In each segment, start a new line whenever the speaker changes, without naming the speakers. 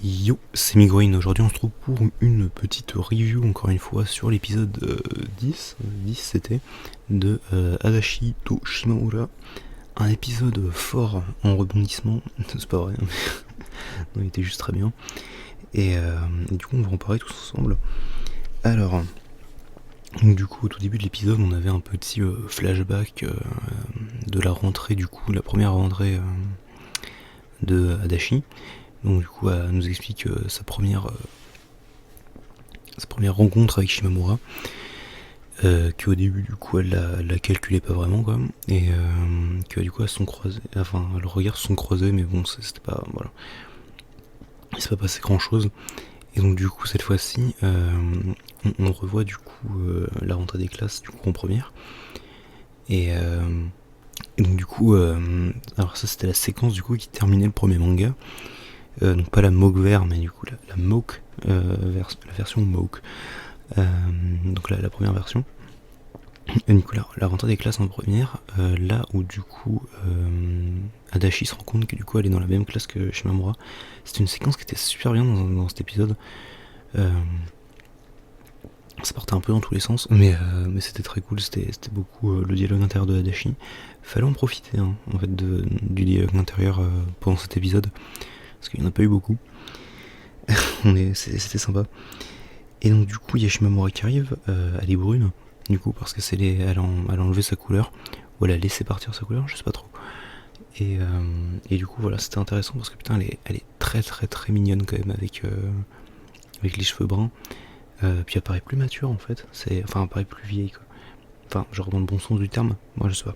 Yo, c'est Migraine. Aujourd'hui on se trouve pour une petite review encore une fois sur l'épisode 10 c'était, de Adachi to Shimamura. Un épisode fort en rebondissement, c'est pas vrai, mais non, il était juste très bien. Et du coup on va en parler tous ensemble. Alors, donc du coup au tout début de l'épisode on avait un petit flashback de la rentrée, du coup la première rentrée de Adachi. Donc du coup elle nous explique sa première rencontre avec Shimamura, qu'au début du coup elle la calculait pas vraiment quoi, et que du coup elles se sont croisées, enfin leurs regards se sont croisés, mais bon c'était pas, voilà, il s'est pas passé grand chose. Et donc du coup cette fois-ci on revoit du coup la rentrée des classes du coup en première, et donc du coup alors ça c'était la séquence du coup qui terminait le premier manga. Donc pas la Moke vert, mais du coup la Moke, la version Moke. Donc la première version. Et du coup la rentrée des classes en première, là où du coup Adachi se rend compte que du coup elle est dans la même classe que Shimamura. C'était une séquence qui était super bien dans cet épisode. Ça partait un peu dans tous les sens, mais c'était très cool. C'était beaucoup le dialogue intérieur de Adachi. Fallait en profiter hein, en fait du dialogue intérieur pendant cet épisode, parce qu'il n'y en a pas eu beaucoup. C'était sympa. Et donc du coup il y a Shimamura qui arrive, elle est brune, du coup parce que elle a enlevé sa couleur, ou elle a laissé partir sa couleur, je sais pas trop. Et du coup voilà, c'était intéressant parce que putain elle est très très très mignonne quand même avec les cheveux bruns. Puis elle paraît plus mature en fait, enfin elle paraît plus vieille quoi. Enfin genre dans le bon sens du terme, moi je sais pas.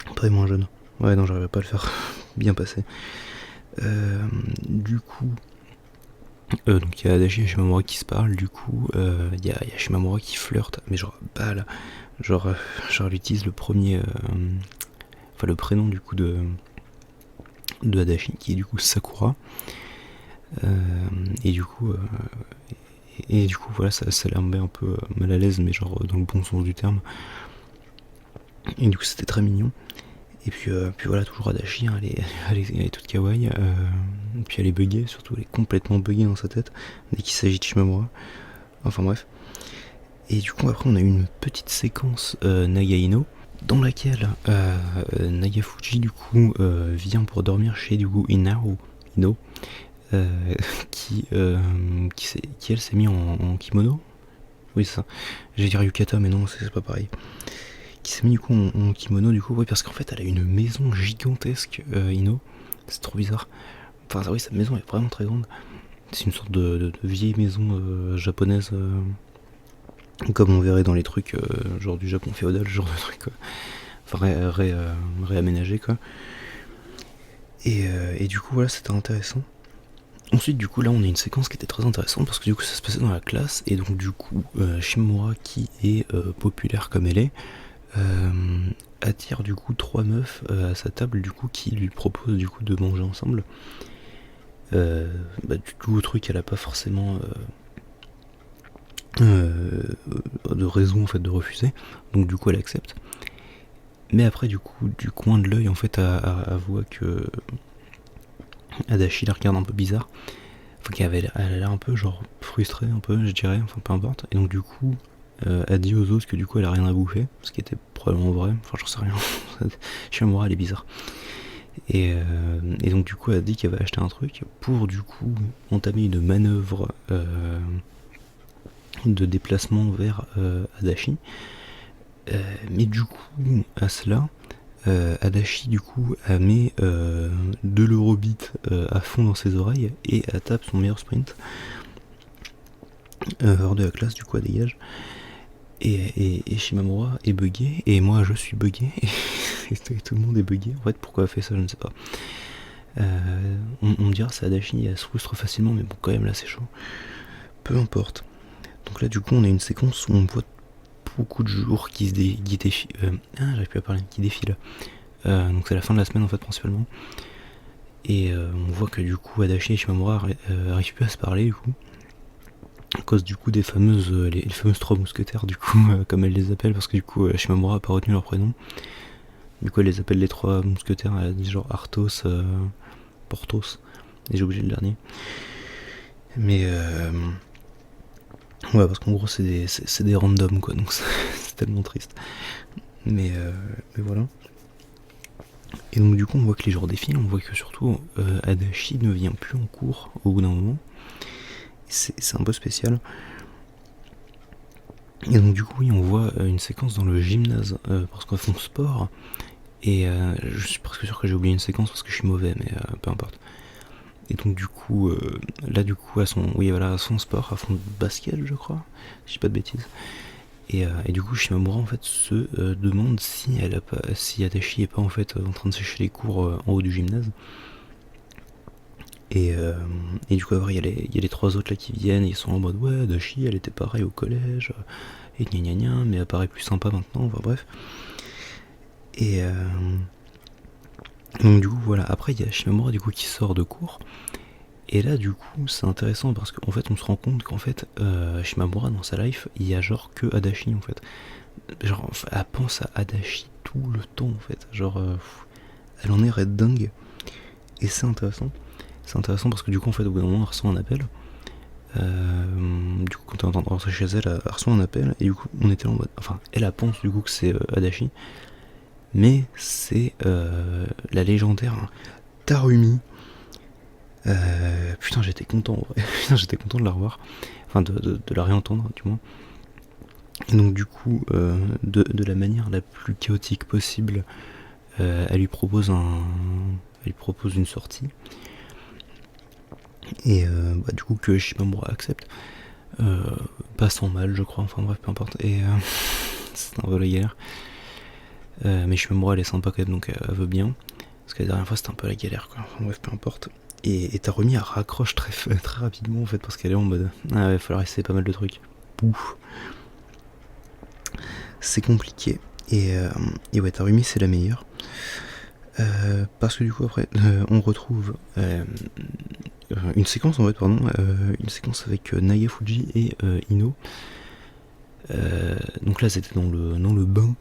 Elle paraît moins jeune. Ouais non, j'arriverai pas à le faire bien passer. Du coup donc il y a Adachi et Shimamura qui se parlent, du coup il y a Shimamura qui flirte, mais genre balle, genre elle utilise le premier, enfin le prénom du coup de Adachi, qui est du coup Sakura, et du coup voilà, ça la met un peu mal à l'aise, mais genre dans le bon sens du terme. Et du coup c'était très mignon. Et puis voilà, toujours Adachi, hein, elle est toute kawaii, et puis elle est buggée, surtout elle est complètement buggée dans sa tête dès qu'il s'agit de Shimamura. Enfin bref. Et du coup après on a eu une petite séquence Nagaino, dans laquelle Nagafuji du coup vient pour dormir chez du coup Ino, qui elle s'est mis en kimono. Oui c'est ça, j'allais dire yukata mais non c'est pas pareil. Qui s'est mis du coup en kimono du coup, oui, parce qu'en fait elle a une maison gigantesque, Ino, c'est trop bizarre. Enfin oui, sa maison est vraiment très grande. C'est une sorte de vieille maison japonaise, comme on verrait dans les trucs genre du Japon féodal, ce genre de truc quoi. Enfin réaménagé quoi. Et du coup voilà, c'était intéressant. Ensuite du coup là on a une séquence qui était très intéressante parce que du coup ça se passait dans la classe, et donc du coup Shimamura, qui est populaire comme elle est, attire du coup trois meufs à sa table, du coup qui lui proposent du coup de manger ensemble. Du coup au truc elle a pas forcément de raison en fait de refuser, donc du coup elle accepte. Mais après du coup du coin de l'œil en fait elle voit que Adachi la regarde un peu bizarre, enfin elle a l'air un peu genre frustrée un peu je dirais, enfin peu importe. Et donc du coup elle dit aux autres que du coup elle a rien à bouffer, ce qui était probablement vrai, enfin j'en sais rien. Shimamura elle est bizarre. Et donc du coup elle dit qu'elle va acheter un truc pour du coup entamer une manœuvre de déplacement vers Adachi. Mais du coup à cela Adachi du coup elle met de l'Eurobeat à fond dans ses oreilles, et elle tape son meilleur sprint hors de la classe, du coup elle dégage. Et Shimamura est buggé, et moi je suis buggé, et tout le monde est buggé. En fait, pourquoi elle fait ça, je ne sais pas. On me dira, c'est Adachi, elle se frustre facilement, mais bon, quand même là c'est chaud. Peu importe. Donc là, du coup, on a une séquence où on voit beaucoup de jours qui défilent. J'arrive plus à parler, qui défilent. Donc c'est la fin de la semaine en fait, principalement. Et on voit que du coup, Adachi et Shimamura arrivent plus à se parler, du coup. À cause du coup des fameuses les fameuses trois mousquetaires, du coup comme elle les appelle, parce que du coup Shimamura a pas retenu leur prénom, du coup elle les appelle les trois mousquetaires. Elle a dit genre Arthos, Porthos et j'ai oublié le dernier. Mais ouais, parce qu'en gros c'est des randoms quoi, donc c'est tellement triste. Mais voilà. Et donc du coup on voit que les jours défilent, on voit que surtout Adachi ne vient plus en cours au bout d'un moment. C'est un peu spécial. Et donc du coup oui, on voit une séquence dans le gymnase parce qu'on fait sport. Et je suis presque sûr que j'ai oublié une séquence parce que je suis mauvais, mais peu importe. Et donc du coup, là du coup à son sport, à fond de basket je crois, si je dis pas de bêtises. Et du coup Shimamura en fait se demande si Adachi est pas en fait en train de sécher les cours en haut du gymnase. Et du coup après il y a les trois autres là qui viennent et ils sont en mode ouais Adachi elle était pareille au collège et gna gna gna mais elle paraît plus sympa maintenant, enfin bref. Et donc du coup voilà, après il y a Shimamura du coup qui sort de cours. Et là du coup c'est intéressant parce qu'en fait on se rend compte qu'en fait Shimamura dans sa life il y a genre que Adachi en fait. Genre elle pense à Adachi tout le temps en fait. Genre elle en est red dingue. Et c'est intéressant. C'est intéressant parce que du coup en fait au bout d'un moment elle reçoit un appel. Du coup quand elle est en train de rentrer chez elle, elle reçoit un appel et du coup on était en mode. Enfin elle pense du coup que c'est Adachi. Mais c'est la légendaire Tarumi. Putain j'étais content en vrai. Putain j'étais content de la revoir. Enfin de la réentendre du moins. Et donc du coup de la manière la plus chaotique possible elle lui propose une sortie. Et du coup que Shimamura accepte. Pas sans mal je crois, enfin bref peu importe. Et c'est un peu la galère. Mais Shimamura elle est sympa quand même donc elle veut bien. Parce que la dernière fois c'était un peu la galère quoi, enfin bref peu importe. Et Tarumi elle raccroche très rapidement en fait parce qu'elle est en mode ah ouais il va falloir essayer pas mal de trucs. Pouf. C'est compliqué. Et ouais Tarumi c'est la meilleure. Parce que du coup après on retrouve une séquence en fait une séquence avec Nagafuji et Ino. Donc là c'était dans le bain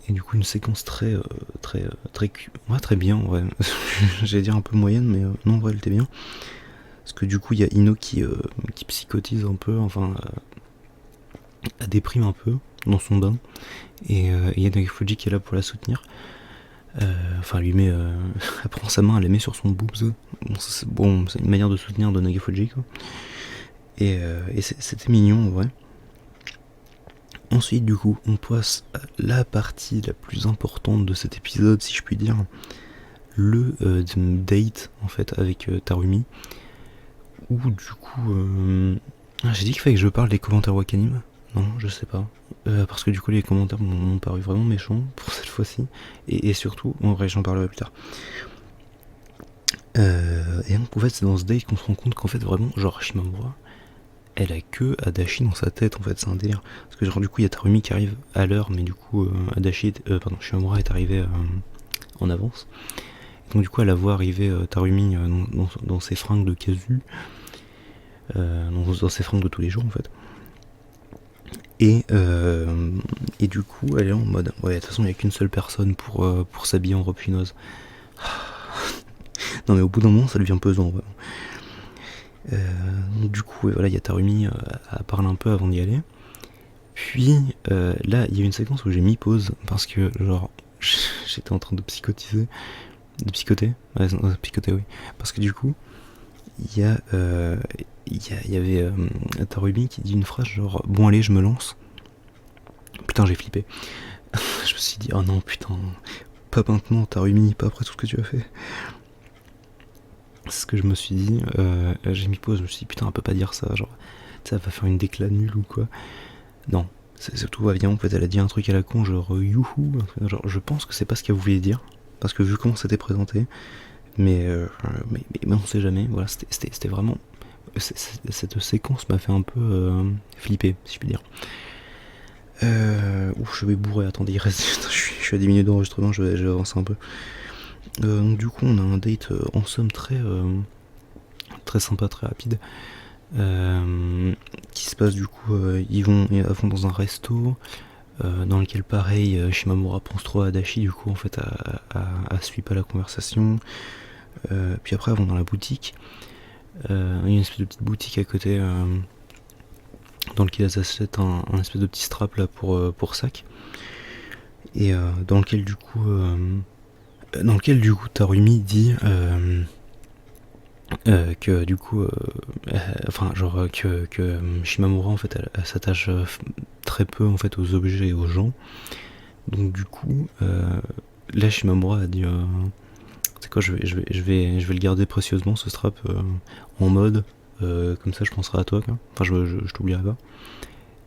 et du coup une séquence très bien en vrai. J'allais dire un peu moyenne mais non en vrai elle était bien parce que du coup il y a Ino qui psychotise un peu, enfin elle déprime un peu dans son bain et il y a Nagafuji qui est là pour la soutenir. Enfin elle lui met elle prend sa main, elle la met sur son boobs. Bon c'est une manière de soutenir de Nagafuji quoi. Et c'était mignon en vrai. Ensuite du coup on passe à la partie la plus importante de cet épisode si je puis dire, le date en fait avec Tarumi, où du coup j'ai dit qu'il fallait que je parle des commentaires Wakanim. Non je sais pas, parce que du coup les commentaires m'ont paru vraiment méchants pour cette fois-ci et surtout en vrai j'en parlerai plus tard. Et donc en fait c'est dans ce date qu'on se rend compte qu'en fait vraiment genre Shimamura elle a que Adachi dans sa tête en fait, c'est un délire. Parce que genre du coup il y a Tarumi qui arrive à l'heure mais du coup Shimamura est arrivé en avance. Et donc du coup elle la voit arriver Tarumi dans ses fringues de casu, dans ses fringues de tous les jours en fait. Et du coup elle est en mode ouais de toute façon il n'y a qu'une seule personne pour s'habiller en robe chinoise. Non mais au bout d'un moment ça devient pesant vraiment. Du coup voilà il y a Tarumi à parler un peu avant d'y aller. Puis là il y a une séquence où j'ai mis pause parce que genre j'étais en train de psychoter, ouais, psychoter oui, parce que du coup il y avait Tarumi qui dit une phrase genre bon allez je me lance. Putain j'ai flippé. Je me suis dit oh non putain pas maintenant Tarumi, pas après tout ce que tu as fait. C'est ce que je me suis dit. J'ai mis pause, je me suis dit putain elle peut pas dire ça, genre ça va faire une déclat nulle ou quoi. Non, tout va bien en fait, elle a dit un truc à la con genre youhou, genre je pense que c'est pas ce qu'elle voulait dire parce que vu comment c'était présenté, mais on sait jamais. Voilà, c'était vraiment cette séquence m'a fait un peu flipper si je puis dire. Ouf je vais bourrer, attendez il reste je suis à 10 minutes d'enregistrement, je vais avancer un peu. Donc du coup on a un date en somme très sympa, très rapide, qui se passe du coup ils vont dans un resto dans lequel pareil Shimamura pense trop à Adachi, du coup en fait elle suit pas la conversation. Puis après, elles vont dans la boutique. Il y a une espèce de petite boutique à côté dans lequel elles achètent un espèce de petit strap là pour sac. Et dans lequel du coup Tarumi dit que du coup que Shimamura en fait elle s'attache très peu en fait aux objets et aux gens. Donc du coup là Shimamura a dit c'est quoi, je vais le garder précieusement ce strap en mode comme ça je penserai à toi quoi. Enfin je t'oublierai pas.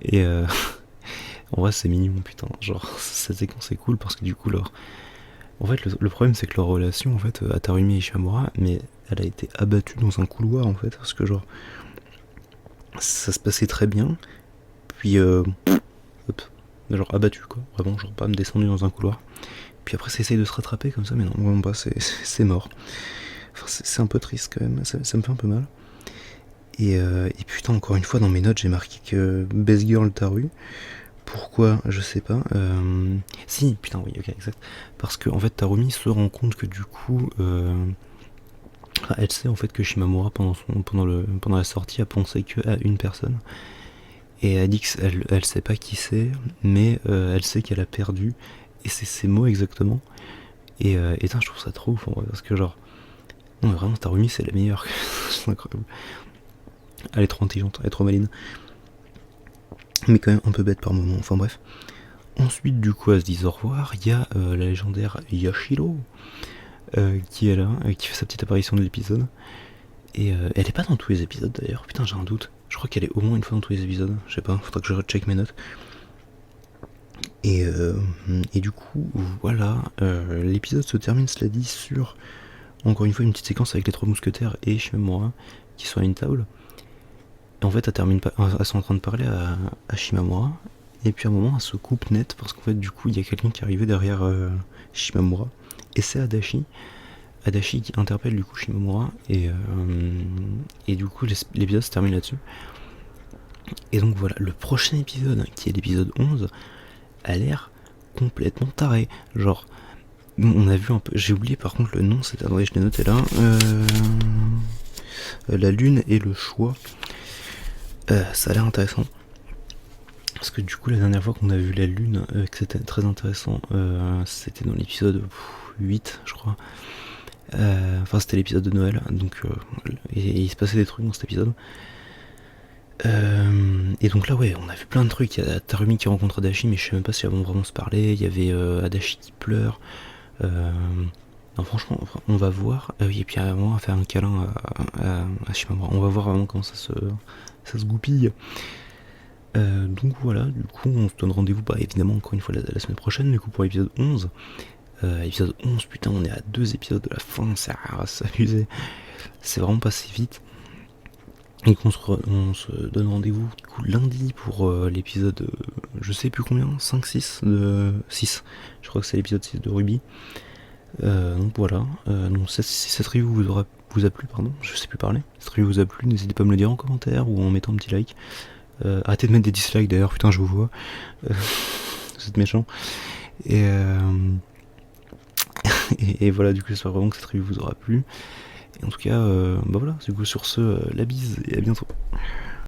Et en vrai c'est mignon putain, genre cette séquence est cool parce que du coup en fait le problème c'est que leur relation en fait à Tarumi et Shimamura, mais elle a été abattue dans un couloir en fait, parce que genre ça se passait très bien, puis hop, genre abattu quoi, vraiment genre pas me descendu dans un couloir, puis après ça essaye de se rattraper comme ça, mais non, vraiment pas, c'est mort. Enfin, c'est un peu triste quand même, ça me fait un peu mal. Et putain, encore une fois dans mes notes j'ai marqué que Best Girl Taru. Pourquoi? Je sais pas. Si, putain, oui, ok, exact. Parce que en fait, Tarumi se rend compte que du coup, elle sait en fait que Shimamura pendant la sortie a pensé que à une personne, et elle dit qu'elle sait pas qui c'est, mais elle sait qu'elle a perdu, et c'est ses mots exactement. Et je trouve ça trop ouf en vrai, parce que genre, non mais vraiment Tarumi c'est la meilleure. C'est incroyable. Elle est trop intelligente, elle est trop maline, mais quand même un peu bête par moment. Enfin bref. Ensuite, du coup, elles se disent au revoir. Il y a la légendaire Yashiro qui est là, qui fait sa petite apparition de l'épisode. Et elle est pas dans tous les épisodes d'ailleurs. Putain, j'ai un doute. Je crois qu'elle est au moins une fois dans tous les épisodes. Je sais pas, faudra que je recheck mes notes. Et du coup, voilà. L'épisode se termine, cela dit, sur encore une fois une petite séquence avec les trois mousquetaires et Shimamura qui sont à une table. Et en fait, elles sont en train de parler à Shimamura. Et puis à un moment, elle se coupe net parce qu'en fait, du coup, il y a quelqu'un qui est arrivé derrière Shimamura. Et c'est Adachi. Adachi qui interpelle du coup Shimamura. Et du coup, l'épisode se termine là-dessus. Et donc voilà, le prochain épisode, qui est l'épisode 11, a l'air complètement taré. Genre, on a vu un peu. J'ai oublié par contre le nom, c'était. Attendez, je l'ai noté là. La lune et le choix. Ça a l'air intéressant. Parce que du coup, la dernière fois qu'on a vu la lune, que c'était très intéressant, c'était dans l'épisode 8, je crois. Enfin, c'était l'épisode de Noël, donc et il se passait des trucs dans cet épisode. Et donc là, ouais, on a vu plein de trucs. Il y a Tarumi qui rencontre Adachi, mais je sais même pas si elles vont vraiment se parler. Il y avait Adachi qui pleure. Non, franchement, on va voir. Oui, et puis à un moment, on va faire un câlin à Shimamura. On va voir vraiment comment ça se goupille. Donc voilà, du coup on se donne rendez-vous évidemment encore une fois la semaine prochaine du coup pour l'épisode 11. Épisode 11, putain, on est à 2 épisodes de la fin, ça va s'amuser, c'est vraiment passé vite. Et qu'on on se donne rendez-vous du coup lundi pour l'épisode je sais plus combien, 5, 6 de 6, je crois que c'est l'épisode 6 de Ruby. Donc voilà, donc si cette review vous a plu, pardon, je sais plus parler, si cette review vous a plu, n'hésitez pas à me le dire en commentaire ou en mettant un petit like. Arrêtez de mettre des dislikes d'ailleurs, putain je vous vois. Vous êtes méchants. Et, et voilà, du coup j'espère vraiment que cette review vous aura plu. Et en tout cas, bah voilà, du coup sur ce, la bise et à bientôt.